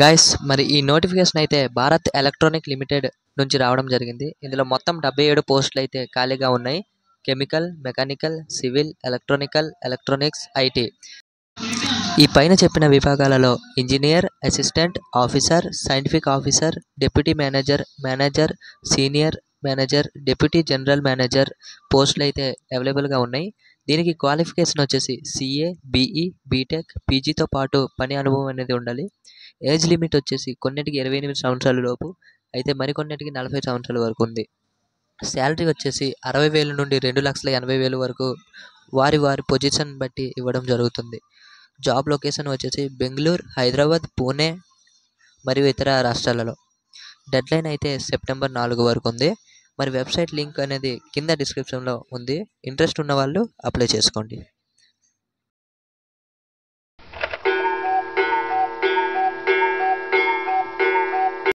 Guys మరి ఈ notification అయితే భారత్ ఎలక్ట్రానిక్ లిమిటెడ్ నుంచి రావడం జరిగింది. ఇందులో మొత్తం 77 పోస్టులు అయితే ఖాళీగా ఉన్నాయి. Chemical, mechanical, civil, electronical, electronics, IT. ఈ పైన చెప్పిన విభాగాలలో engineer, assistant, officer, scientific officer, deputy manager, manager, senior manager, deputy general manager పోస్టులు అయితే అవైలబుల్గా ఉన్నాయి. దీనికి క్వాలిఫికేషన్ వచ్చేసి సిఏ, బీఈ, బీటెక్, పీజీతో పాటు పని అనుభవం అనేది ఉండాలి. ఏజ్ లిమిట్ వచ్చేసి కొన్నిటికి 28 సంవత్సరాల లోపు అయితే మరికొన్నిటికి 40 సంవత్సరాల వరకు ఉంది. శాలరీ వచ్చేసి 60,000 నుండి 2,80,000 వరకు వారి పొజిషన్ బట్టి ఇవ్వడం జరుగుతుంది. జాబ్ లొకేషన్ వచ్చేసి బెంగళూరు, హైదరాబాద్, పూణే మరియు ఇతర రాష్ట్రాలలో. డెడ్లైన్ అయితే సెప్టెంబర్ 4 వరకు ఉంది. మరి వెబ్సైట్ లింక్ అనేది కింద డిస్క్రిప్షన్లో ఉంది. ఇంట్రెస్ట్ ఉన్న వాళ్ళు అప్లై చేసుకోండి.